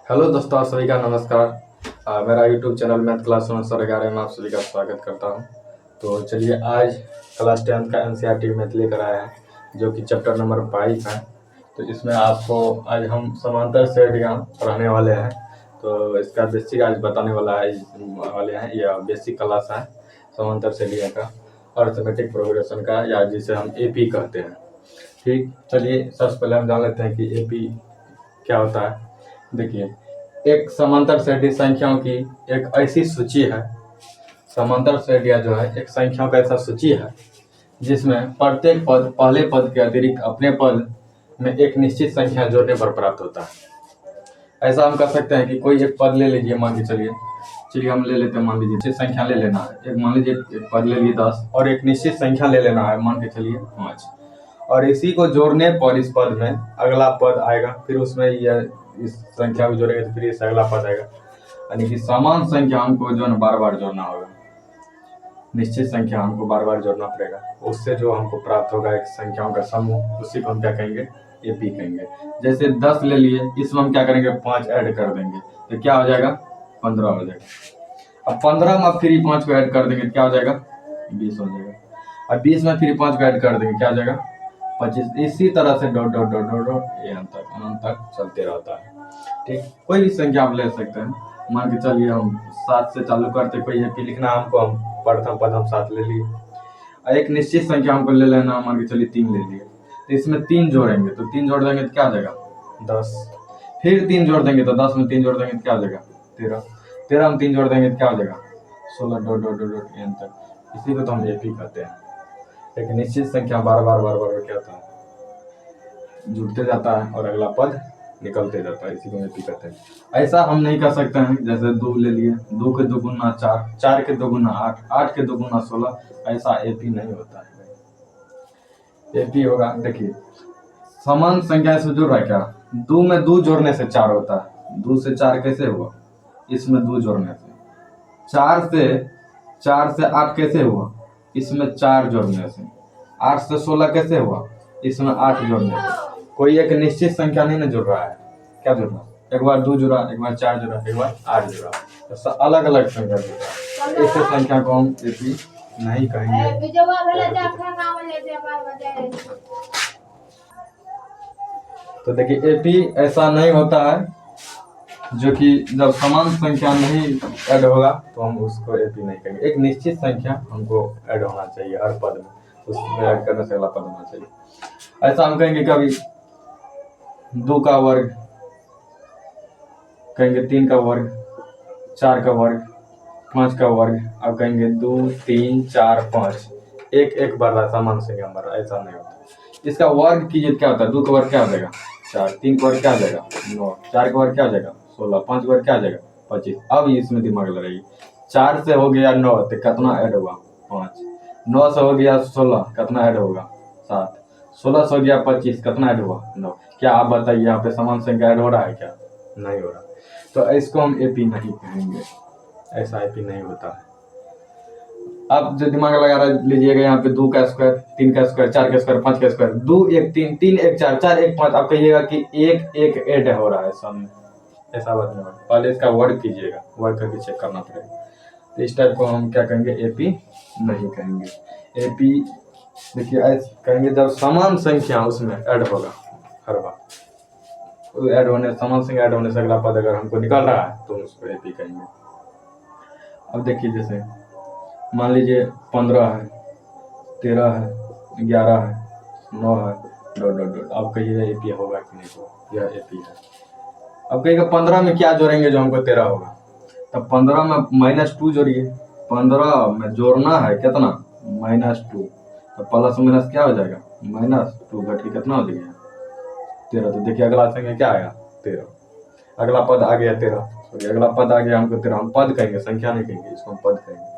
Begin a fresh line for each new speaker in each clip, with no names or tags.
Hello दोस्तों, आप सभी का नमस्कार। मेरा यूट्यूब चैनल मैथ क्लास 11 में आप सभी का स्वागत करता हूं। तो चलिए, आज क्लास 10 का एनसीईआरटी मैथ लेकर आया है, जो कि चैप्टर नंबर 5 है। तो इसमें आपको आज हम समांतर श्रेणियाँ पढ़ाने वाले हैं। तो इसका बेसिक आज बताने वाले हैं। यह बेसिक क्लास है समांतर श्रेणियों का, अर्थमेटिक प्रोग्रेशन का, या जिसे हम एपी कहते हैं। ठीक, चलिए सबसे पहले हम जान लेते हैं कि एपी क्या होता है। देखिए, एक समांतर श्रेणी संख्याओं की एक ऐसी सूची है। समांतर श्रेणियां जो है एक संख्याओं का ऐसा सूची है जिसमें प्रत्येक पद पहले पद के अतिरिक्त अपने पद में एक निश्चित संख्या जोड़ने पर प्राप्त होता है। ऐसा हम कर सकते हैं कि कोई एक पद ले लीजिए, मान के चलिए हम ले लेते हैं, मान लीजिए निश्चित संख्या ले लेना है। एक मान लीजिए एक पद ले लिए 10 और एक निश्चित संख्या ले लेना है, मान के चलिए 5। और इसी को जोड़ने पर इस पद में अगला पद आएगा, फिर उसमें यह इस संख्या को जोड़ेंगे तो फिर इस अगला पद आएगा। यानी कि समान संख्या हमको जो है बार बार जोड़ना होगा। निश्चित संख्या हमको बार बार जोड़ना पड़ेगा, उससे जो हमको प्राप्त होगा एक संख्याओं का समूह, उसी को हम क्या कहेंगे, एपी कहेंगे। जैसे 10 ले लिए, इसमें हम क्या करेंगे, 5 ऐड कर देंगे तो क्या हो जाएगा, 15 हो जाएगा। अब 15 में फिर 5 को ऐड कर देंगे तो क्या हो जाएगा, 20 हो जाएगा। अब 20 में फिर 5 को ऐड कर देंगे, क्या हो जाएगा, 25। इसी तरह से dot dot dot dot dot अनंत तक चलते रहता है। ठीक, कोई भी संख्या आप ले सकते हैं। मान के चलिए हम 7 से चालू करते, कोई एपी लिखना हमको, हम प्रथम पद हम 7 ले लिए। एक निश्चित संख्या हमको ले लेना, मान के चलिए 3 ले लिए, तो इसमें 3 जोड़ेंगे तो 3 जोड़ देंगे तो क्या हो जाएगा, 10। फिर 3 जोड़ देंगे तो 10 में 3 जोड़ देंगे तो क्या हो जाएगा, 13। 13 में 3 जोड़ देंगे तो क्या हो जाएगा, 16 dot dot dot dot N तक। इसी को तो हम एपी कहते हैं। एक निश्चित संख्या बार बार क्या होता है, जुड़ते जाता है और अगला पद निकलते जाता है, इसी को एपी कहते हैं। ऐसा हम नहीं कर सकते हैं, जैसे 2 ले लिए, 2 के 2 गुना 4, 4 के 2 गुना 8, 8 के 2 गुना 16। ऐसा एपी नहीं होता है। एपी होगा, देखिए समान संख्या से जुड़ रहा है क्या, 2 में 2 जोड़ने से 4 होता है। 2 से 4 कैसे हुआ, इसमें 2 जोड़ने से। 4 से 8 कैसे हुआ, इसमें 4 जोड़ने से। 8 से 16 कैसे हुआ, इसमें 8 जोड़ने से। कोई एक निश्चित संख्या नहीं ना जुड़ रहा है, क्या जुड़ रहा है, एक बार 2 जुड़ा, एक बार 4 जुड़ा, एक बार 8 जुड़ा, तो अलग अलग संख्या जुड़ रहा है। ऐसे संख्या को हम एपी नहीं कहेंगे। तो देखिए, एपी ऐसा नहीं होता है, जो कि जब समान संख्या नहीं ऐड होगा तो हम उसको एपी नहीं कहेंगे। एक निश्चित संख्या हमको ऐड होना चाहिए हर पद में, उसमें ऐड करने से अगला पद होना चाहिए। ऐसा हम कहेंगे कभी 2 का वर्ग, कहेंगे 3 का वर्ग, 4 का वर्ग, 5 का वर्ग। अब कहेंगे 2 3 4 5, एक एक बढ़ रहा है, समान संख्या बढ़ रहा है, ऐसा नहीं होता। इसका वर्ग कीजिए, क्या होता है, 2 का वर्ग क्या हो जाएगा, 4, 3 का वर्ग क्या हो जाएगा, 9, 4 का वर्ग क्या हो जाएगा, 16, 5 का वर्ग क्या हो जाएगा, 25। अब इसमें दिमाग लगाइए, 4 से हो गया 9 तो कितना ऐड हुआ, 5। 9 से हो गया 16, कितना ऐड होगा, 7। 16 से हो गया 25, कितना ऐड हुआ, 9। क्या आप बताइए, यहाँ पे समान संख्या ऐड हो रहा है क्या, नहीं हो रहा। तो इसको हम एपी नहीं कहेंगे, ऐसा एपी नहीं होता है। अब जो दिमाग लगा लीजिएगा, यहाँ पे 2 का स्क्वायर, 3 का स्क्वायर, 4 का स्क्वायर, 5 का स्क्वायर, 2 1 3, 3 1 4, 4 1 5। आप कहिएगा कि एक एक ऐड हो रहा है सब में, ऐसा बात नहीं होगा। पहले इसका वर्ग कीजिएगा, वर्ग करके चेक करना पड़ेगा। तो इस टाइप को हम क्या कहेंगे, एपी नहीं कहेंगे। एपी देखिए कहेंगे जब समान संख्या उसमें ऐड होगा हर बार, ऐड होने, समान संख्या ऐड होने से अगला पद अगर हमको निकल रहा है तो उसको एपी कहेंगे। अब देखिए, जैसे मान लीजिए 15 है, 13 है, 11 है, 9 है, डॉट डॉट डॉट। अब कहिए एपी होगा कि नहीं होगा, यह एपी है। अब कहिएगा 15 में क्या जोड़ेंगे जो हमको 13 होगा, तब 15 में -2 जोड़िए। 15 में जोड़ना है कितना, -2, तो प्लस माइनस क्या हो जाएगा, -2 घट के कितना हो जाएगा, 13। तो देखिए अगला संख्या क्या आया, 13। अगला पद आ गया 13, सॉरी अगला पद आ गया हमको 13। हम पद कहेंगे, संख्या नहीं कहेंगे, इसको हम पद कहेंगे।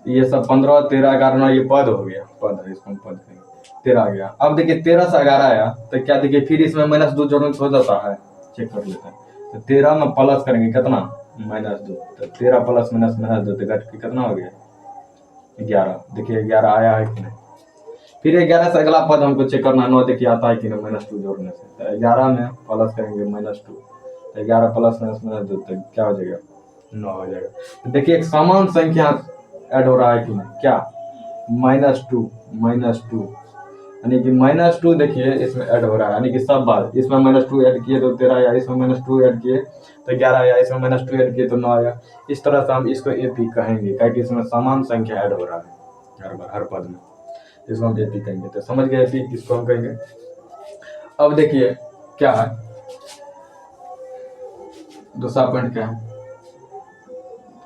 ये सब 15 13 11 ये पद हो गया, पद है, इसको हम पद कहेंगे। 13 आ गया। अब देखिए 13 से 11 आया तो क्या, देखिए फिर इसमें -2 जोड़ने से हो जाता है, चेक कर लेते हैं। तो 13 में प्लस करेंगे कितना, -2, तो 13 प्लस -2 तो घट के कितना हो गया, 11। देखिए 11 आया है कि नहीं। फिर 11 से अगला पद हमको चेक करना है, 9 देखिए आता है कि नहीं, -2 जोड़ने से। तो 11 में प्लस करेंगे -2, तो 11 प्लस में इसमें 2 तो क्या हो जाएगा 9 हो जाएगा। तो देखिए एक समान संख्या ऐड हो रहा है कि नहीं, क्या -2 यानी कि -2 देखिए इसमें ऐड हो रहा है, यानी कि सब बार इसमें -2 ऐड किए तो 13 आया, इसमें -2 ऐड किए तो 11 आया, इसमें -2 ऐड किए तो 9 आया। इस तरह से हम इसको एपी कहेंगे, क्योंकि इसमें समान संख्या ऐड हो रहा है हर बार हर पद में, इसको हम एपी कहेंगे। तो समझ गए एपी किसको हम कहेंगे। अब देखिए क्या है दूसरा पॉइंट क्या है,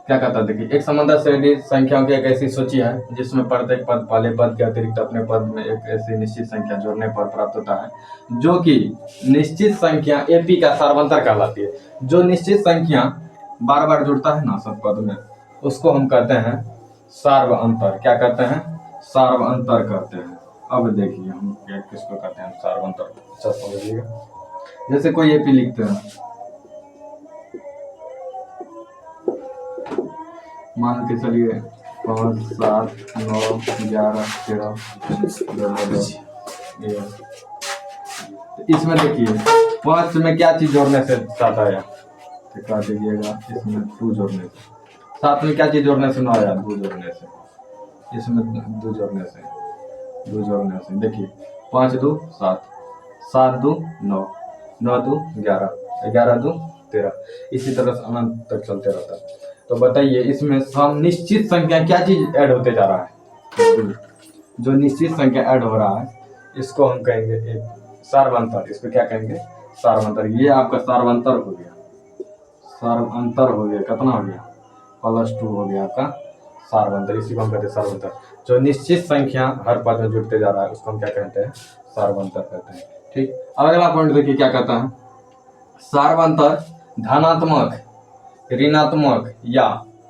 क्या कहता है, देखिए एक समंदर श्रेणी संख्याओं की एक ऐसी सूची है जिसमें प्रत्येक पद पहले पद के अतिरिक्त अपने पद में एक ऐसी निश्चित संख्या जोड़ने पर प्राप्त होता है जो कि निश्चित संख्या एपी का सार्वंतर कहलाती है। जो निश्चित संख्या बार बार जुड़ता है ना सब पद में, उसको हम कहते हैं सार्वअंतर। क्या कहते हैं, सार्वअंतर कहते हैं। अब देखिए हम किसको कहते हैं सार्वअंतर, अच्छा समझिएगा। जैसे कोई एपी लिखते हैं, मान के चलिए 5 7 9 11 13 इसमें देखिए 5 में क्या चीज जोड़ने से 7 आया, तो क्या दीजिएगा इसमें 2 जोड़ने से। 7 में क्या चीज जोड़ने से 9 आया, 2 जोड़ने से। इसमें 2 जोड़ने से देखिए 5 2 7 7 2 9 9 2 11 11 2 13, इसी तरह से अनंत तक चलते रहता है। तो बताइए इसमें हम निश्चित संख्या क्या चीज ऐड होते जा रहा है, जो निश्चित संख्या ऐड हो रहा है इसको हम कहेंगे एक सार्वंतर। इसको क्या कहेंगे, सार्वंतर। ये आपका सार्वंतर हो गया, सार्वंतर हो गया, कितना हो गया +2 हो गया आपका सार्वंतर। इसी को हम कहते हैं सार्वंतर। जो निश्चित संख्या हर पद में जुड़ते जा रहा है उसको हम क्या कहते हैं, सार्वंतर कहते हैं। ठीक, अब अगला पॉइंट देखिए क्या कहता है, सार्वंतर धनात्मक, ऋणात्मक या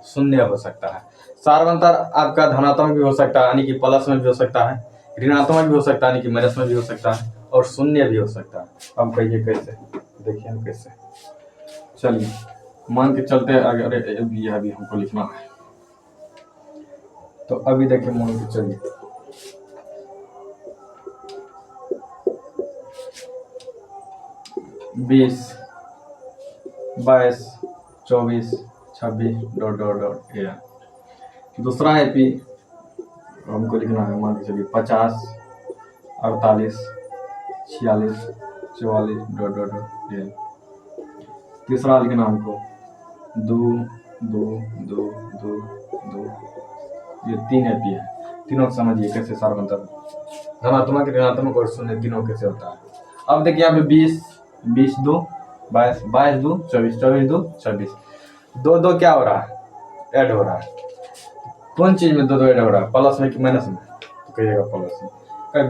शून्य हो सकता है। सार्वंतर आपका धनात्मक भी हो सकता है यानी कि प्लस में भी हो सकता है, ऋणात्मक भी हो सकता है यानी कि माइनस में भी हो सकता है, और शून्य भी हो सकता है। अब कहिए कैसे, देखिए हम कैसे। चलिए मान के चलते अगर यह भी हमको लिखना है तो अभी देखिए मान के चलिए 20 22 24 26 ... दूसरा एपी हमको लिखना है, मान के चलिए 50 48 46 44 ... तीसरा लिखना हमको 2 2 2 2 2। ये 3 एपी है, तीनों को समझिए कैसे सार्वंतर धनात्मक, ऋणात्मक और शून्य तीनों कैसे होता है। अब देखिए यहाँ पे 20 20 2 22 22 2 24 24 2 26, 2 2 क्या हो रहा है, ऐड हो रहा है। कौन चीज में 2 2 ऐड हो रहा है, प्लस में कि माइनस में, तो कहिएगा प्लस में।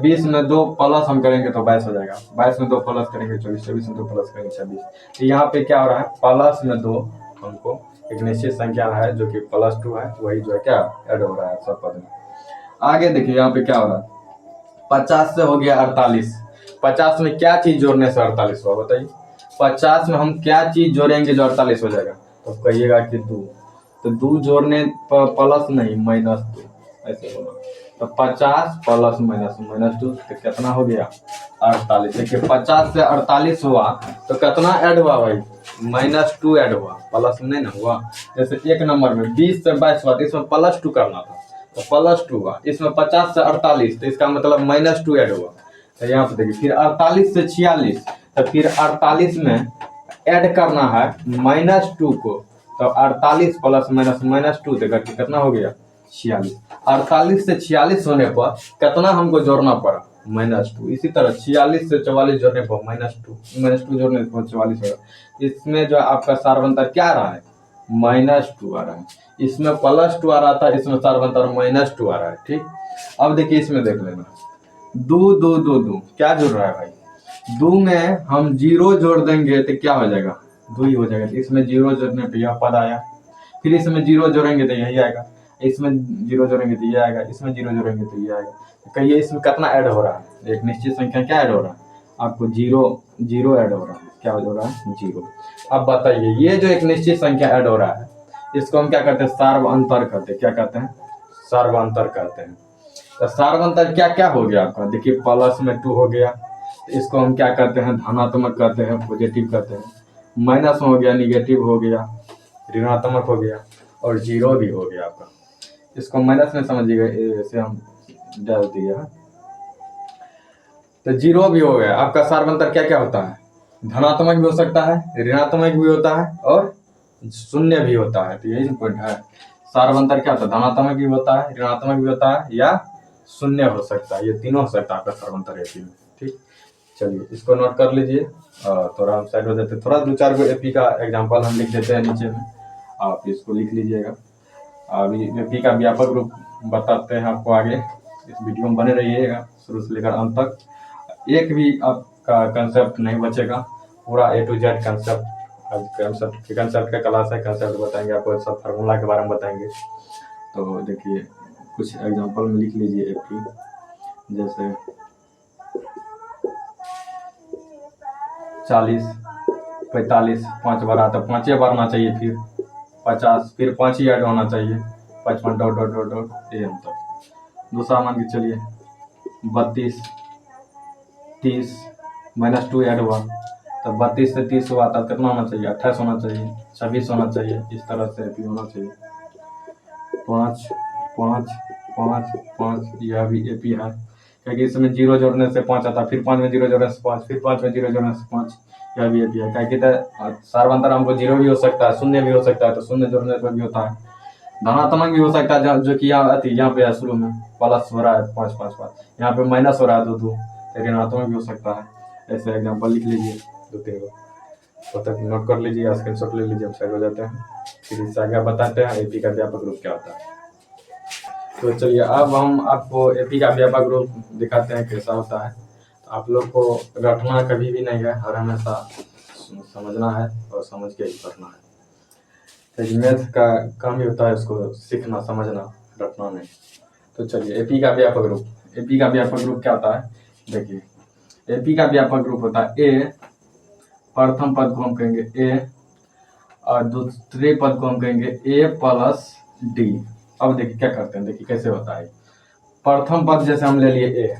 20 में 2 प्लस हम करेंगे तो 22 हो जाएगा, 22 में 2 प्लस करेंगे 24, 24 में 2 प्लस करेंगे 26। तो यहाँ पे क्या हो रहा है, प्लस में 2 हमको एक निश्चित संख्या है जो कि +2 है, वही जो है क्या ऐड हो रहा है सब पद में। आगे देखिए यहाँ पे क्या हो रहा है, 50 से हो गया 48। 50 में क्या चीज जोड़ने से 48 हुआ बताइए, 50 में हम क्या चीज जोड़ेंगे जो 48 हो जाएगा, तो कहिएगा कि 2। तो 2 जोड़ने पर प्लस नहीं -2 ऐसे होगा। तो 50 प्लस -2 तो कितना हो गया 48। देखिए 50 से 48 हुआ तो कितना ऐड हुआ भाई, -2 ऐड हुआ, प्लस नहीं ना हुआ। जैसे एक नंबर में 20 से 22 हुआ तो इसमें +2 करना था तो +2 हुआ। इसमें 50 से 48 तो इसका मतलब -2 ऐड हुआ। तो यहाँ पे देखिए फिर 48 से 46 तो फिर 48 में ऐड करना है -2 को, तो 48 प्लस -2 तो करके कितना हो गया 46। 48 से 46 होने पर कितना हमको जोड़ना पड़ा -2। इसी तरह 46 से 44 जोड़ने पर -2 जोड़ने पर 44 होगा। इसमें जो आपका सार्वंतर क्या आ रहा है, -2 आ रहा है। इसमें +2 आ रहा था, इसमें सार्वंतर -2 आ रहा है। ठीक, अब देखिए इसमें देख लेना 2 2 2 2 क्या जुड़ रहा है भाई, 2 में हम 0 जोड़ देंगे तो क्या हो जाएगा 2 ही हो जाएगा। तो इसमें 0 जोड़ने पे यह पद आया, फिर इसमें 0 जोड़ेंगे तो यही आएगा, इसमें 0 जोड़ेंगे तो ये आएगा, इसमें 0 जोड़ेंगे तो ये आएगा। तो कहिए इसमें कितना ऐड हो रहा है, एक निश्चित संख्या क्या ऐड हो रहा है आपको 0 ऐड हो रहा है। क्या हो रहा है 0। अब बताइए ये जो एक निश्चित संख्या ऐड हो रहा है इसको हम क्या कहते हैं, सार्वअंतर कहते हैं। क्या कहते हैं, सार्वअंतर कहते हैं। तो सार्वअंतर क्या क्या हो गया आपका, देखिए प्लस में 2 हो गया, तो इसको हम क्या कहते हैं धनात्मक कहते हैं, पॉजिटिव कहते हैं। माइनस हो गया, निगेटिव हो गया, ऋणात्मक हो गया और जीरो भी हो गया आपका। इसको माइनस में समझिएगा, ऐसे हम डाल दिया तो जीरो भी हो गया। आपका सार्वंतर क्या क्या होता है, धनात्मक भी हो सकता है, ऋणात्मक भी होता है और शून्य भी होता है। तो यही पॉइंट है, सार्वंतर क्या होता है, धनात्मक भी होता है, ऋणात्मक भी होता है या शून्य हो सकता है, ये तीनों हो सकता है आपका सार्वंतर एपी में। ठीक, चलिए इसको नोट कर लीजिए। थोड़ा हम साइड हो जाते, थोड़ा 2-4 को एपी का एग्जाम्पल हम लिख देते हैं नीचे में, आप इसको लिख लीजिएगा। अभी एपी का व्यापक रूप बताते हैं आपको आगे, इस वीडियो में बने रहिएगा शुरू से लेकर अंत तक। एक भी आपका कंसेप्ट नहीं बचेगा, पूरा A to Z कंसेप्ट का क्लास है, कंसेप्ट बताएंगे आपको, सब फार्मूला के बारे में बताएंगे। तो देखिए कुछ एग्जांपल में लिख लीजिए एपी, जैसे 40, 45, 5 बार आता, 5 बार आना चाहिए, फिर 50, फिर 5 ही ऐड होना चाहिए, 55 dot dot dot dot M तक। दूसरा मान के चलिए 32, 30 -2 ऐड हुआ, तो 32 से 30 हुआ, तब कितना होना चाहिए, 28 होना चाहिए, 26 होना चाहिए। इस तरह से एपी होना चाहिए। 5 5 5 5, यह भी एपी है, क्योंकि इसमें जीरो जोड़ने से 5 आता, फिर 5 में जीरो जोड़ने से 5, फिर 5 में जीरो जोड़ने से 5, यह भी एपी है। क्योंकि सार्वंतर हमको जीरो भी हो सकता है, शून्य भी हो सकता है, तो शून्य जोड़ने पर भी होता है। धनात्मक भी हो सकता है, जो कि यहाँ पे है, शुरू में प्लस हो रहा है 5 5 5, यहाँ पे माइनस हो रहा है 2 2, ऋणात्मक भी हो सकता है। ऐसे एग्जाम्पल लिख लीजिए 2-3 को, तो तक नोट कर लीजिए, स्क्रीनशॉट ले लीजिए, हम साइड हो जाते हैं। फिर इससे आगे बताते हैं एपी का व्यापक रूप क्या होता है। तो चलिए अब हम आपको एपी का व्यापक रूप दिखाते हैं कैसा होता है। तो आप लोग को रटना कभी भी नहीं है, हर हमेशा समझना है और समझ के ही पढ़ना है। तो मैथ का काम ही होता है उसको सीखना, समझना, रटना नहीं। तो चलिए एपी का व्यापक रूप, एपी का व्यापक रूप क्या होता है, देखिए एपी का व्यापक रूप होता है ए, प्रथम पद को हम कहेंगे ए और दूसरे पद को हम कहेंगे ए प्लस डी। अब देखिए क्या करते हैं, देखिए कैसे होता है। प्रथम पद जैसे हम ले लिए ए,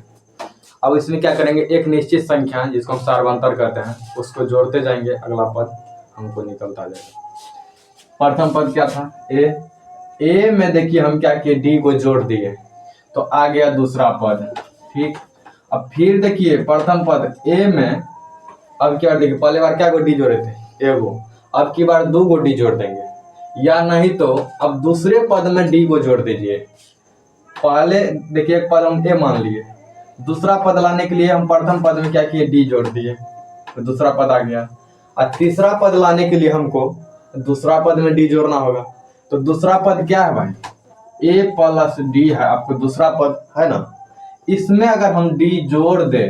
अब इसमें क्या करेंगे, एक निश्चित संख्या जिसको हम सार्वंतर कहते हैं उसको जोड़ते जाएंगे, अगला पद हमको निकलता जाएगा। प्रथम पद क्या था ए में देखिए हम क्या किए, डी को जोड़ दिए तो आ गया दूसरा पद। ठीक, अब फिर देखिए प्रथम पद ए में, अब क्या देखिए पहले बार क्या को डी जोड़े थे, एगो, अब की बार 2 को डी जोड़ देंगे, या नहीं तो अब दूसरे पद में डी को जोड़ दीजिए। पहले देखिए एक पद हम ए मान लिए, दूसरा पद लाने के लिए हम प्रथम पद में क्या किए, डी जोड़ दिए, तो दूसरा पद आ गया। और तीसरा पद लाने के लिए हमको दूसरा पद में डी जोड़ना होगा, तो दूसरा पद क्या है भाई, ए प्लस डी है, आपको दूसरा पद है ना, इसमें अगर हम डी जोड़ दे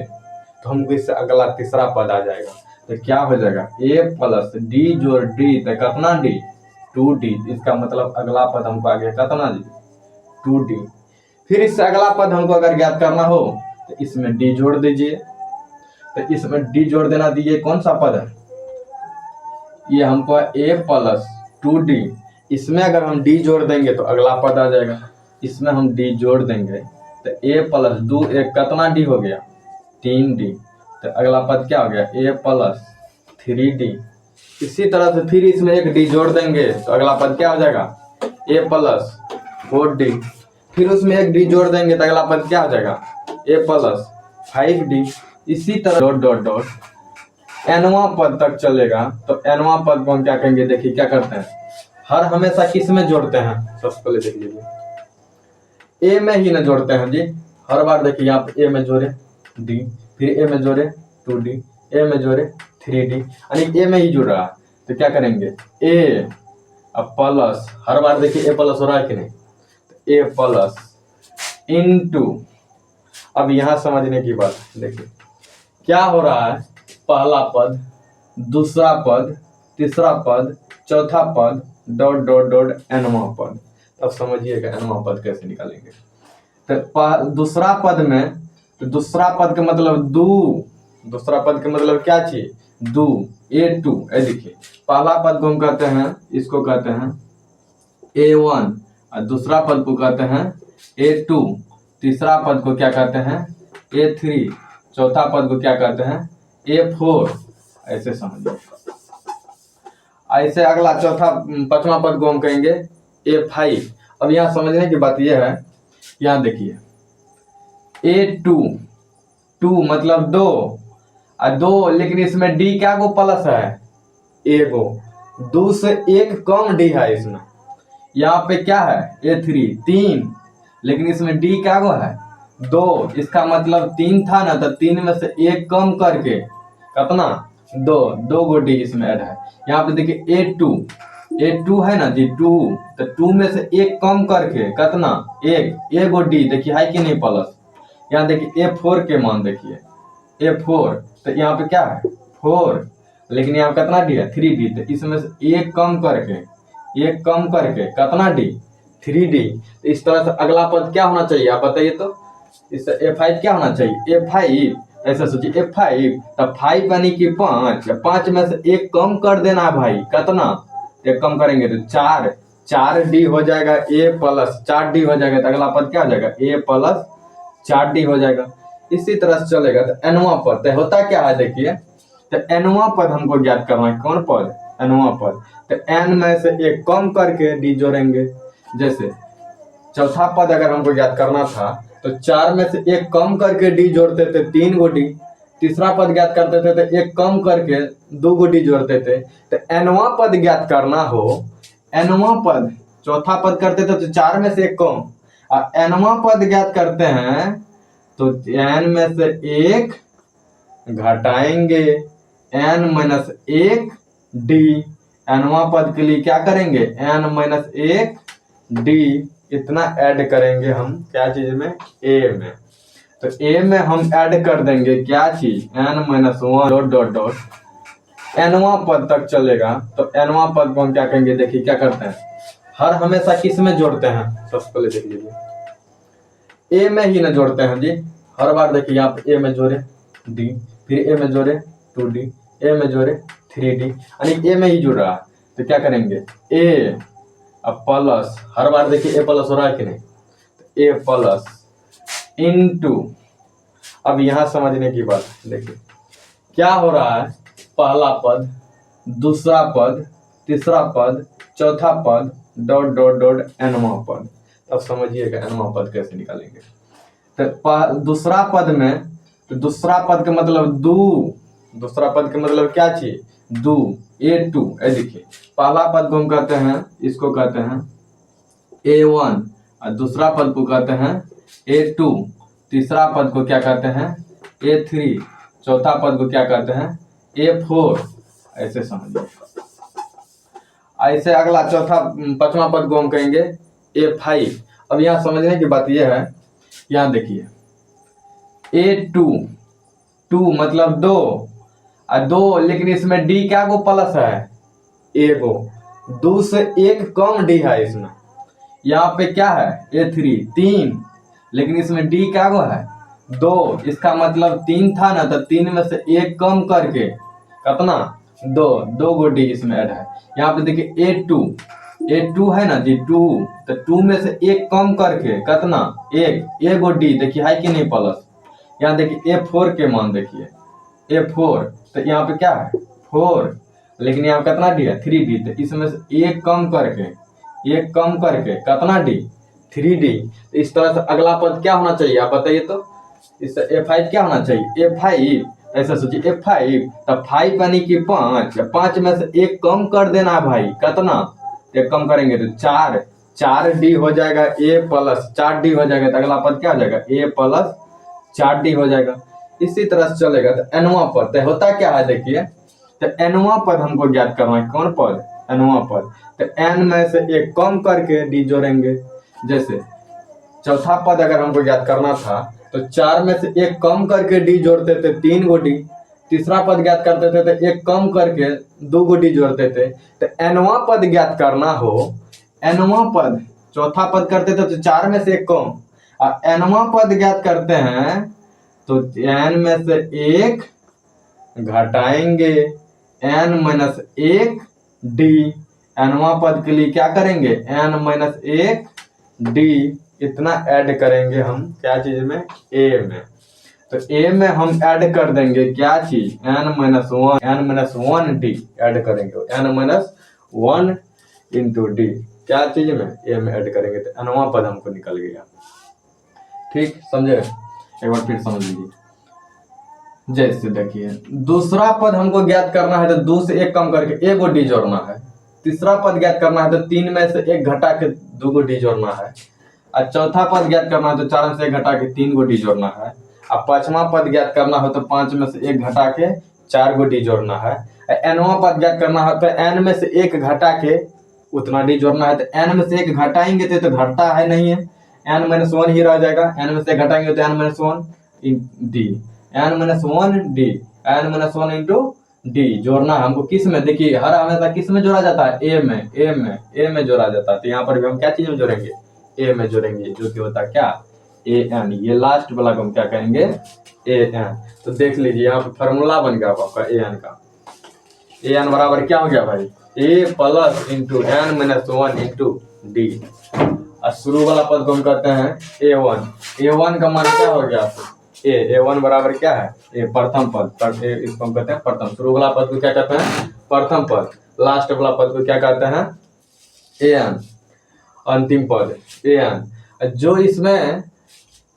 तो हमको इससे अगला तीसरा पद आ जाएगा। तो क्या हो जाएगा, ए प्लस डी जोड़ डी, तो कितना डी, 2d। इसका मतलब अगला पद हमको आ गया कितना जी, 2d। फिर इससे अगला पद हमको अगर ज्ञात करना हो तो इसमें d जोड़ दीजिए, तो इसमें d जोड़ देना दीजिए, कौन सा पद है ये, हमको a प्लस 2d, इसमें अगर हम d जोड़ देंगे तो अगला पद आ जाएगा, इसमें हम d जोड़ देंगे तो a प्लस 2 एक कितना d हो गया, 3d, तो अगला पद क्या हो गया, a प्लस 3d। इसी तरह से फिर इसमें एक डी जोड़ देंगे तो अगला पद क्या हो जाएगा, a प्लस 4d। फिर उसमें एक डी जोड़ देंगे तो अगला पद क्या हो जाएगा, a प्लस 5d। इसी तरह डॉट डॉट डॉट एनवा पद तक चलेगा। तो एनवा पद को हम क्या कहेंगे, देखिए क्या करते हैं, हर हमेशा किस में जोड़ते हैं, सबसे पहले देख लीजिए ए में ही ना जोड़ते हैं जी, हर बार देखिए आप ए में जोड़े डी, फिर ए में जोड़े 2d, ए में जोड़े 3d, यानी ए में ही जुड़ रहा है। तो क्या करेंगे, ए अब प्लस, हर बार देखिए ए प्लस हो रहा है कि नहीं, तो ए प्लस इनटू, अब यहाँ समझने की बात देखिए क्या हो रहा है, पहला पद, दूसरा पद, तीसरा पद, चौथा पद, डॉट डॉट डॉट एनवा पद। तब समझिएगा एनवा पद कैसे निकालेंगे। तो दूसरा पद में, तो दूसरा पद का मतलब 2, दूसरा पद का मतलब क्या चीज, 2, a2। देखिए पहला पद को हम कहते हैं, इसको कहते हैं a1, और दूसरा पद को कहते हैं a2, तीसरा पद को क्या कहते हैं a3, चौथा पद को क्या कहते हैं a4। ऐसे समझिए, ऐसे अगला चौथा पांचवा पद को हम कहेंगे A5। अब यहाँ समझने की बात यह है, यहाँ देखिए A2, 2 मतलब 2 और 2, लेकिन इसमें D क्या को प्लस है, एगो, 2 से एक कम D है इसमें। यहाँ पे क्या है A3, 3, लेकिन इसमें D क्या को है, 2, इसका मतलब 3 था ना, तो 3 में से एक कम करके कितना, 2, 2 गो D इसमें ऐड है। यहाँ पे देखिए A2 है ना जी, 2, तो 2 में से एक कम करके कितना, एगो D, देखिए है कि नहीं प्लस। यहाँ देखिए A4 के मान देखिए, A4, तो यहाँ पे क्या है 4, लेकिन यहाँ कितना D है 3D, तो इसमें से एक कम करके कितना D, 3D। तो इस तरह से अगला पद क्या होना चाहिए आप बताइए तो, इससे A5 क्या होना चाहिए, A5, ऐसा सोचिए A5, तब 5 यानी कि 5, 5 में से एक कम कर देना भाई, कितना, एक कम करेंगे तो 4D हो जाएगा, A प्लस 4D हो जाएगा, तो अगला पद क्या हो जाएगा A प्लस 4D हो जाएगा। इसी तरह से चलेगा। तो एनवा पद तो होता क्या है देखिए, तो एनवा पद हमको ज्ञात करना है, कौन पद, एनवा पद। तो एन में से एक कम करके डी जोड़ेंगे। जैसे चौथा पद अगर हमको ज्ञात करना था तो 4 में से एक कम करके डी जोड़ते थे, 3 गो डी। तीसरा पद ज्ञात करते थे तो एक कम करके 2 गो डी जोड़ते थे। तो एनवा पद ज्ञात करना हो, एनवा पद, चौथा पद करते थे तो 4 में से एक कम, और एनवा पद ज्ञात करते हैं तो एन में से एक घटाएंगे एन माइनस 1 डी। एनवा पद के लिए क्या करेंगे, एन माइनस 1 डी, इतना ऐड करेंगे हम क्या चीज में, ए में। तो ए में हम ऐड कर देंगे क्या चीज, n minus 1 dot dot dot एनवा पद तक चलेगा। तो एनवा पद को हम क्या कहेंगे, देखिए क्या करते हैं, हर हमेशा किस में जोड़ते हैं, सबसे पहले देख लीजिए ए में ही ना जोड़ते हैं जी। हर बार देखिए आप ए में जोड़े डी, फिर ए में जोड़े 2D, ए में जोड़े 3D, यानी ए में ही जुड़ रहा है। तो क्या करेंगे ए अब प्लस, हर बार देखिए ए प्लस हो रहा है कि नहीं, तो ए प्लस इनटू, अब यहां समझने की बात देखिए क्या हो रहा है, पहला पद, दूसरा पद, तीसरा पद, चौथा पद, डॉट डॉट डॉट एनवा पद। अब समझिएगा एनवा पद कैसे निकालेंगे। तो दूसरा पद में, तो दूसरा पद का मतलब 2, दूसरा पद का मतलब क्या चीज, 2, A2। देखिए पहला पद को हम कहते हैं, इसको कहते हैं A1, और दूसरा पद को कहते हैं A2, तीसरा पद को क्या कहते हैं A3, चौथा पद को क्या कहते हैं A4। ऐसे समझिए। ऐसे अगला चौथा पांचवा पद को हम कहेंगे A5। अब यहाँ समझने की बात यह है, यहाँ देखिए A2, 2 मतलब 2 और 2, लेकिन इसमें D क्या को प्लस है, एगो, 2 से एक कम D है इसमें। यहाँ पे क्या है A3, 3, लेकिन इसमें D क्या को है 2, इसका मतलब 3 था ना, तो 3 में से एक कम करके कितना 2 गो D इसमें ऐड है। यहाँ पे देखिए A2 है ना जी 2, तो 2 में से एक कम करके कितना, एक गो D, देखिए है कि नहीं प्लस। यहाँ देखिए A4 के मान देखिए A4, तो यहाँ पे क्या है 4, लेकिन यहाँ कितना D है 3D, तो इसमें से एक कम करके कितना D, 3D। तो इस तरह से अगला पद क्या होना चाहिए आप बताइए तो, इससे A5 क्या होना चाहिए, A5, ऐसा सोचिए A5, तब 5 यानी कि 5 में से एक कम कर देना भाई, कितना, एक कम करेंगे तो 4D हो जाएगा, A प्लस 4D हो जाएगा। तो अगला पद क्या हो जाएगा A प्लस 4D हो जाएगा। इसी तरह से चलेगा। तो एनवा पद तो होता क्या है देखिए, तो एनवा पद हमको ज्ञात करना है, कौन पद, एनवा पद। तो एन में से एक कम करके डी जोड़ेंगे। जैसे चौथा पद अगर हमको ज्ञात करना था तो 4 में से एक कम करके डी जोड़ते थे, 3 गो डी। तीसरा पद ज्ञात करते थे तो एक कम करके 2 गो डी जोड़ते थे। तो एनवा पद ज्ञात करना हो, एनवा पद, चौथा पद करते थे तो 4 में से एक कम, और एनवा पद ज्ञात करते हैं तो एन में से एक घटाएंगे एन माइनस 1 डी। एनवा पद के लिए क्या करेंगे, एन माइनस 1 डी, इतना ऐड करेंगे हम क्या चीज में, ए में। तो ए में हम ऐड कर देंगे क्या चीज, n-1 डी ऐड करेंगे, n-1 इंटू डी क्या चीज में ए में ऐड करेंगे, तो nवां पद हमको निकल गया। ठीक समझे, एक बार फिर समझ लीजिए। जैसे देखिए दूसरा पद हमको ज्ञात करना है तो 2 से 1 कम करके 1 डी जोड़ना है। तीसरा पद ज्ञात करना है तो 3 में से 1 घटा के 2 डी जोड़ना है। और चौथा पद ज्ञात करना है तो 4 में से 1 घटा के 3 डी जोड़ना है। अब पांचवा पद ज्ञात करना हो तो 5 में से 1 घटा के 4 डी जोड़ना है। nवां पद ज्ञात करना है तो n में से 1 घटा के उतना डी जोड़ना है। तो n में से 1 घटाएंगे तो घटता है नहीं है, n-1 ही रह जाएगा। n में से घटाएंगे तो n-1 D, n-1 D, n-1 into D जोड़ना है हमको किस में, देखिए हर हमेशा किस में जोड़ा जाता है, ए में जोड़ा जाता है। तो यहाँ पर भी हम क्या चीज में जोड़ेंगे, ए में जोड़ेंगे, जो कि होता है क्या, ए एन। ये लास्ट वाला को हम क्या कहेंगे, ए एन। तो देख लीजिए यहाँ पर फॉर्मूला बन गया आपका ए एन का। ए एन बराबर क्या हो गया भाई, a plus into n-1 into d. और शुरू वाला पद को हम कहते हैं ए1 का मान क्या हो गया, ए1 बराबर क्या है, ए प्रथम पद, इसको हम कहते हैं प्रथम। शुरू वाला पद को क्या कहते हैं, प्रथम पद। लास्ट वाला पद को क्या कहते हैं, ए एन, अंतिम पद ए एन। जो इसमें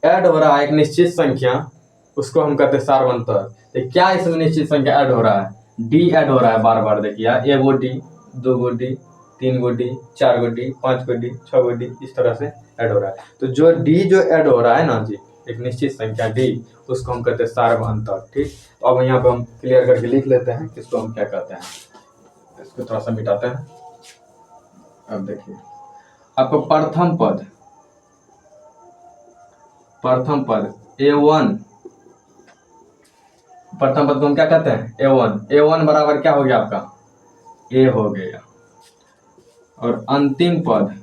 ऐड हो रहा है एक निश्चित संख्या, उसको हम कहते हैं सार्वंतर। तो क्या इसमें निश्चित संख्या ऐड हो रहा है, डी ऐड हो रहा है बार बार। देखिए 1 D, 2 D, 3 D, 4 D, 5 D, 6 D, इस तरह से ऐड हो रहा है। तो जो डी जो ऐड हो रहा है ना जी, एक निश्चित संख्या डी, उसको हम कहते हैं सार्वंतर। ठीक, तो अब यहाँ पे हम क्लियर करके लिख लेते हैं कि इसको हम क्या कहते हैं। इसको थोड़ा सा मिटाते हैं। अब देखिए आपको प्रथम पद ए1, प्रथम पद को हम क्या कहते हैं, ए1 बराबर क्या हो गया आपका, ए हो गया। और अंतिम पद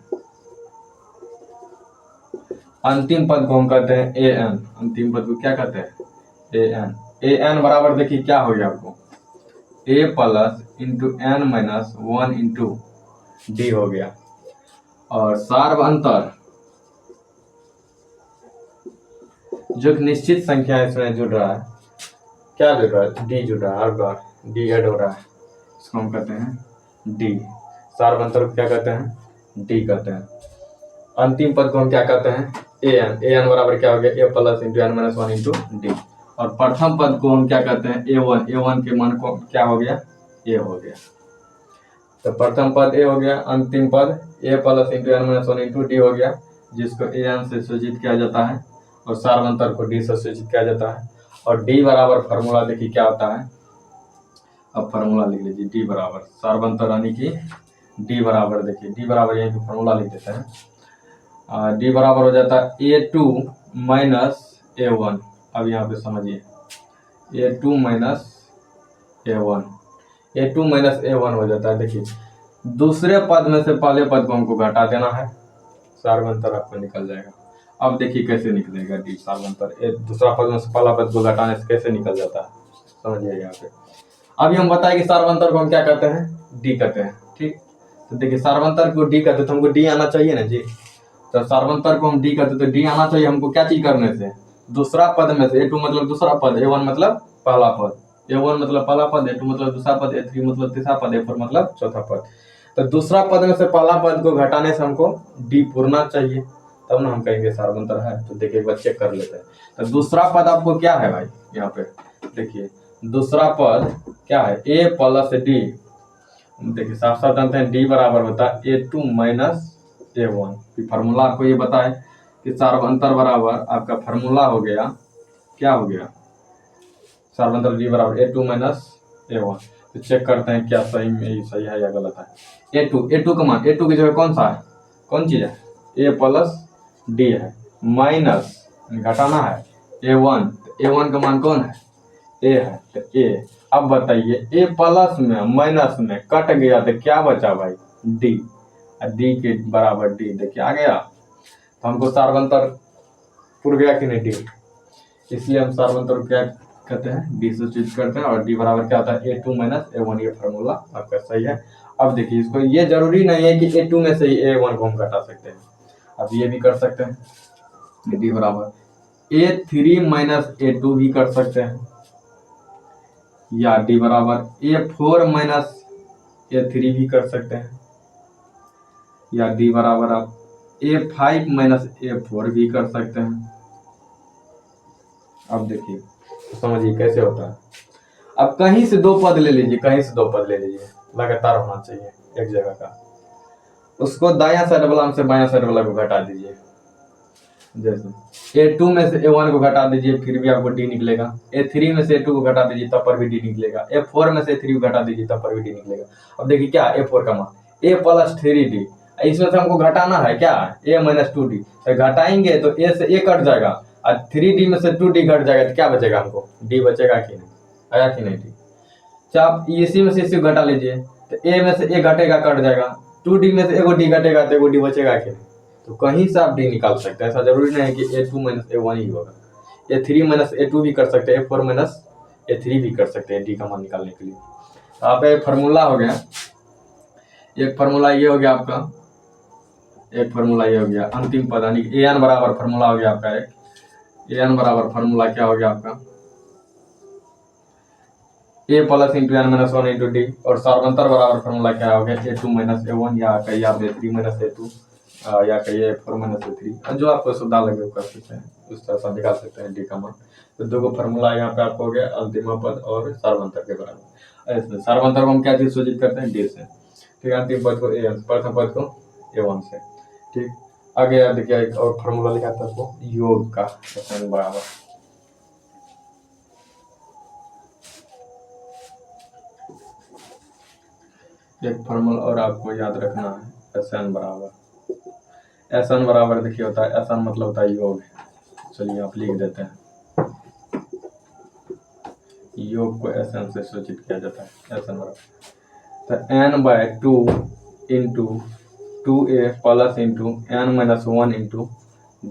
को हम कहते हैं ए एन। अंतिम पद को क्या कहते हैं, ए एन बराबर देखिए क्या हो गया आपको, a plus into n-1 into d हो गया। और सार्वंतर जो निश्चित संख्या इसमें जुड़ रहा है, क्या जुड़ रहा है, डी जुड़ रहा है, हर बार डी ऐड हो रहा है, इसको हम कहते हैं डी। सार्वंतर को क्या कहते हैं, डी कहते हैं। अंतिम पद को हम क्या कहते हैं, ए एन बराबर क्या हो गया, a plus into n-1 into d. और प्रथम पद को हम क्या कहते हैं, ए1 के मान को क्या हो गया, ए हो गया। तो प्रथम पद ए हो गया, अंतिम पद a plus into n-1 into d हो गया, जिसको ए एन से सूचित किया जाता है और सार्वंतर को डी से सूचित किया जाता है। और डी बराबर फार्मूला देखिए क्या होता है, अब फार्मूला लिख लीजिए, डी बराबर सार्वंतर यानी कि डी बराबर, देखिए डी बराबर यहीं पे फार्मूला लिख देते हैं। डी बराबर हो जाता है ए2 माइनस ए1। अब यहाँ पे समझिए ए2 माइनस ए1 हो जाता है। देखिए दूसरे पद में से पहले पद को हमको घटा देना है, सार्वंतर आपको निकल जाएगा। अब देखिए कैसे निकलेगा डी सार्वंतर, दूसरा पद में से पहला पद को घटाने से कैसे निकल जाता है, समझिए यहाँ पे। अभी हम बताएं कि सार्वंतर को हम क्या कहते हैं, डी कहते हैं। ठीक, तो देखिए सार्वंतर को डी कहते तो हमको डी आना चाहिए ना जी। तो सार्वंतर को हम डी कहते तो डी आना चाहिए हमको, क्या चीज करने से, दूसरा पद में से, ए2 मतलब दूसरा पद, ए1 मतलब पहला पद, ए1 मतलब पहला पद, ए2 मतलब दूसरा पद, ए3 मतलब तीसरा पद, ए4 मतलब चौथा पद। तो दूसरा पद में से पहला पद को घटाने से हमको डी पूरना चाहिए, तब ना हम कहेंगे सार्वंतर है। तो देखिए एक बार चेक कर लेते हैं। तो दूसरा पद आपको क्या है भाई, यहाँ पे देखिए दूसरा पद क्या है, ए प्लस डी। देखिए साफ साफ जानते हैं डी बराबर होता है ए2 माइनस ए1। फार्मूला आपको ये बताए कि सार्वंतर बराबर आपका फार्मूला हो गया, क्या हो गया, सार्वंतर डी बराबर ए2 माइनस ए1। तो चेक करते हैं क्या सही में सही है या गलत है। ए2 का मान, ए2 की जगह कौन सा है, कौन चीज है, ए प्लस डी है, माइनस घटाना है ए1, ए1 का मान कौन है, ए है, तो ए। अब बताइए ए प्लस में माइनस में कट गया तो क्या बचा भाई, डी। डी के बराबर डी, देखिए आ गया। तो हमको सार्वंतर पूर गया कि नहीं, डी। इसलिए हम सार्वंतर क्या कहते हैं, डी से सूचित करते हैं। और डी बराबर क्या होता है, ए2 माइनस ए1। ये फार्मूला आपका सही है। अब देखिए इसको, ये जरूरी नहीं है कि ए2 में से ही ए1 को हम घटा सकते हैं, अब ये भी कर सकते हैं। डी बराबर A3 माइनस A2 भी कर सकते हैं, या D बराबर A4 माइनस A3 भी कर सकते हैं, या D बराबर आप A5 माइनस A4 भी कर सकते हैं। अब देखिए तो समझिए कैसे होता है। अब कहीं से दो पद ले लीजिए, कहीं से दो पद ले लीजिए, लगातार होना चाहिए एक जगह का, उसको दायां साइड वाला से बायां साइड वाला को घटा दीजिए। जैसे A2 में से A1 को घटा दीजिए, फिर भी आपको D निकलेगा। A3 में से A2 को घटा दीजिए, तब पर भी D निकलेगा। A4 में से A3 को घटा दीजिए, तब पर भी D निकलेगा। अब देखिए क्या A4 का मान A प्लस 3D, इसमें से हमको घटाना है क्या, A माइनस 2D। तो घटाएंगे तो A से A कट जाएगा, और 3D में से 2D घट जाएगा, तो क्या बचेगा हमको, D बचेगा कि नहीं, आया कि नहीं D। तो आप इसी में से इसी को घटा लीजिए, तो A में से A घटेगा, कट जाएगा, 2D में से एगो D घटेगा, तो एगो D बचेगा कि नहीं। तो कहीं से आप D निकाल सकते हैं, ऐसा जरूरी नहीं है कि A2 माइनस A1 ही होगा। A3 माइनस A2 भी कर सकते हैं, A4 माइनस A3 भी कर सकते हैं D का मान निकालने के लिए। तो आप एक फार्मूला हो गया, एक फार्मूला ये हो गया आपका, एक फार्मूला ये हो गया अंतिम पद, यानी AN बराबर फार्मूला हो गया आपका एक, AN बराबर फार्मूला क्या हो गया आपका, A plus into N minus 1 into D, और सार्वंतर बराबर फार्मूला क्या हो गया A2 माइनस A1, या कहिए आप A3 माइनस A2, या कहिए A4 माइनस A3, जो आपको सुविधा लगे वो कर सकते हैं, उस तरह से निकाल सकते हैं D का मान। तो दो फार्मूला यहाँ पे आपको हो गया, अंतिम पद और सार्वंतर के बराबर। ऐसे सार्वंतर को हम क्या चीज सूचित करते हैं, D से, ठीक है, अंतिम पद को A, प्रथम पद को A1 से, ठीक। आगे देखिए एक और फार्मूला लिखा था आपको योग का, बराबर एक फार्मूला और आपको याद रखना है, SN बराबर, SN बराबर देखिए होता है, SN मतलब होता है योग। चलिए आप लिख देते हैं, योग को SN से सूचित किया जाता है, SN बराबर, तो N/2 into 2A plus into N minus 1 into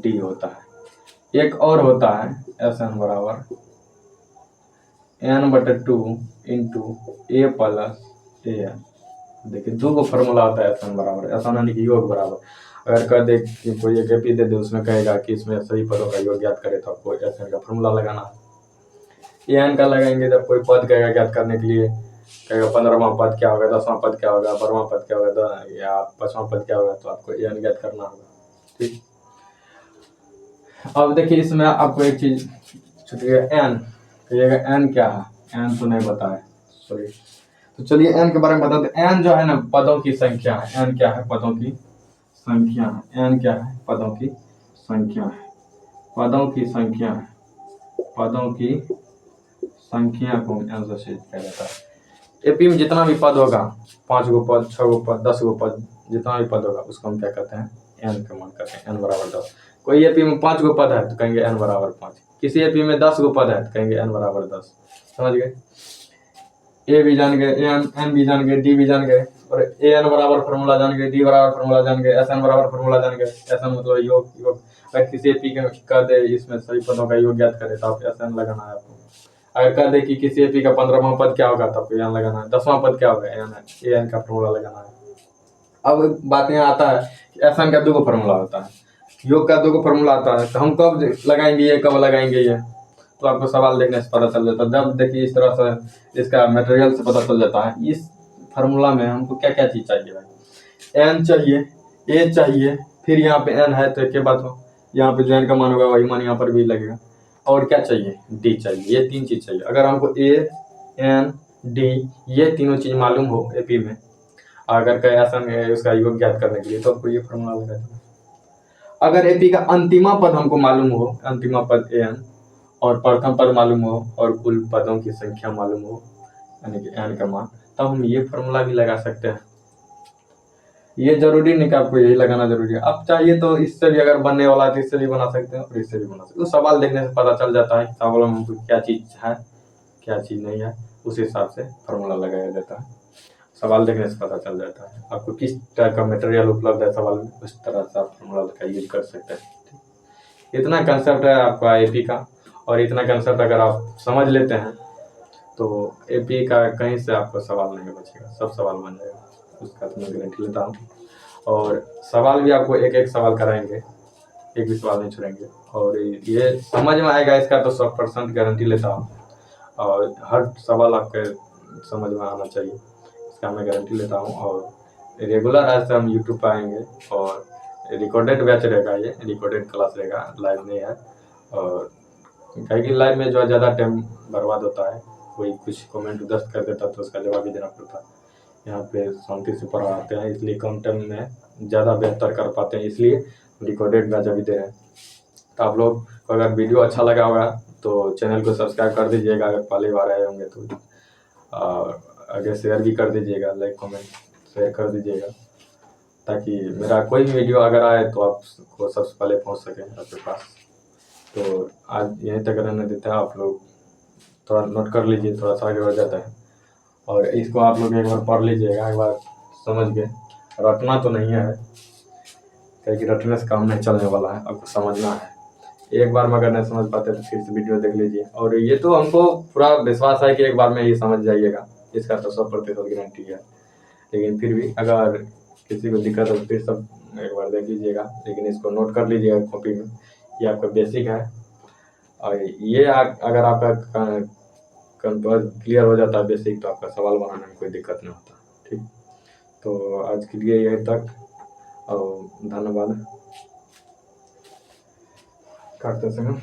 D होता है। एक और होता है SN बराबर N/2 into A plus AN। देखिए दो को फार्मूला होता है SN बराबर, SN यानी कि योग बराबर। अगर कह दे कि कोई एक एपी दे दे, उसमें कहेगा कि इसमें सभी पदों का योग ज्ञात करे, तो आपको SN का फार्मूला लगाना है। AN का लगाएंगे जब कोई पद कहेगा ज्ञात करने के लिए, कहेगा 15वां पद क्या होगा, 10वां पद क्या होगा, 12वां पद क्या होगा, या 5वां पद क्या होगा, तो आपको AN ज्ञात करना होगा, ठीक। अब देखिए इसमें आपको एक चीज छूट गया, N कहिएगा, N क्या है, N तो नहीं बताया, सॉरी। तो चलिए N के बारे में बताते हैं। N जो है ना पदों की संख्या है, N क्या है, पदों की संख्या है, N क्या है, पदों की संख्या है, पदों की संख्या है, पदों की संख्या को N से सूचित किया जाता है। एपी में जितना भी पद होगा, 5 गो पद, 6 गो पद, 10 गो पद, जितना भी पद होगा उसको हम क्या कहते हैं, N का मान कहते हैं, N बराबर 10। कोई एपी में 5 गो पद है तो कहेंगे N बराबर 5, किसी एपी में 10 गो पद है तो कहेंगे N बराबर 10। समझ गए, ए भी जान गए, एन भी जान गए, डी भी जान गए, और AN बराबर फार्मूला जान गए, D बराबर फार्मूला जान गए, SN बराबर फार्मूला जान गए। SN मतलब योग, योग। अगर किसी एपी के कह दे इसमें सभी पदों का योग ज्ञात करे, तो आप SN लगाना है आपको। अगर कह दे कि किसी एपी का 15वां पद क्या होगा, तो आपको AN लगाना है। 10वां पद क्या होगा, AN का फार्मूला लगाना है। अब बात यहाँ आता है कि SN का दो को फार्मूला होता है, योग का दो को फार्मूला आता है, तो हम कब लगाएंगे ये, कब लगाएंगे ये, तो आपको सवाल देखने से पता चल जाता है। जब देखिए इस तरह से इसका मटेरियल से पता चल जाता है। इस फार्मूला में हमको क्या क्या चीज चाहिए भाई, N चाहिए, A चाहिए, फिर यहाँ पे N है तो एक बात हो, यहाँ पे जो N का मान होगा वही मान यहाँ पर भी लगेगा, और क्या चाहिए, D चाहिए। ये तीन चीज चाहिए। अगर हमको A, N, D ये तीनों चीज मालूम हो एपी में, अगर SN उसका योग ज्ञात करने के लिए, तो आपको ये फार्मूला लगा देना। अगर एपी का अंतिमा पद हमको मालूम हो, अंतिमा पद AN, और प्रथम पद मालूम हो, और कुल पदों की संख्या मालूम हो, यानी कि N का मान, तब हम ये फार्मूला भी लगा सकते हैं। ये जरूरी नहीं कि आपको यही लगाना जरूरी है, आप चाहिए तो इससे भी अगर बनने वाला है तो इससे भी बना सकते हैं, और इससे भी बना सकते हैं। तो सवाल देखने से पता चल जाता है कि सवाल में हमको क्या चीज है, क्या चीज नहीं है, उस हिसाब से फार्मूला लगाया जाता है। सवाल देखने से पता चल जाता है आपको किस तरह का मटेरियल उपलब्ध है सवाल में, उस तरह से आप फार्मूला का यूज कर सकते हैं। इतना कंसेप्ट है आपका एपी का, और इतना कंसेप्ट अगर आप समझ लेते हैं तो एपी का कहीं से आपको सवाल नहीं बचेगा, सब सवाल बन जाएगा, उसका तो मैं गारंटी लेता हूँ। और सवाल भी आपको एक एक सवाल कराएंगे, एक भी सवाल नहीं छोड़ेंगे। और ये समझ में आएगा इसका तो 100% गारंटी लेता हूँ। और हर सवाल आपके समझ में आना चाहिए, इसका मैं गारंटी लेता हूँ। और रेगुलर आज से हम यूट्यूब पर आएंगे और रिकॉर्डेड बैच रहेगा, ये रिकॉर्डेड क्लास रहेगा, लाइव नहीं है। और कहीं कि लाइव में जो है ज़्यादा टाइम बर्बाद होता है, कोई कुछ कमेंट उधर कर देता तो उसका जवाब भी देना पड़ता है। यहाँ पे शांति से पढ़ाते हैं, इसलिए कम टाइम में ज़्यादा बेहतर कर पाते हैं, इसलिए रिकॉर्डेड बैच अभी दे रहे हैं। तो आप लोग को अगर वीडियो अच्छा लगा होगा तो चैनल को सब्सक्राइब कर दीजिएगा, अगर पहली बार आए होंगे तो। और आगे शेयर भी कर दीजिएगा, लाइक कमेंट शेयर कर दीजिएगा, ताकि मेरा कोई भी वीडियो अगर आए तो आपको सबसे पहले पहुंच सके आपके पास। तो आज यहीं तक रहने देते हैं, आप लोग थोड़ा नोट कर लीजिए, थोड़ा सा आगे बढ़ जाता है। और इसको आप लोग एक बार पढ़ लीजिएगा, एक बार समझ के, रटना तो नहीं है, क्योंकि रटने से काम नहीं चलने वाला है, आपको समझना है। एक बार में अगर नहीं समझ पाते तो फिर से वीडियो देख लीजिए। और ये तो हमको पूरा विश्वास है कि एक बार में ये समझ जाइएगा, इसका तो 100% गारंटी है। लेकिन फिर भी अगर किसी को दिक्कत हो तो फिर सब एक बार देख लीजिएगा, लेकिन इसको नोट कर लीजिएगा कॉपी में। ये आपका बेसिक है, और ये अगर आपका क्लियर हो जाता है बेसिक, तो आपका सवाल बनाने में कोई दिक्कत नहीं होता। ठीक, तो आज के लिए यही तक, और धन्यवाद। काटते समय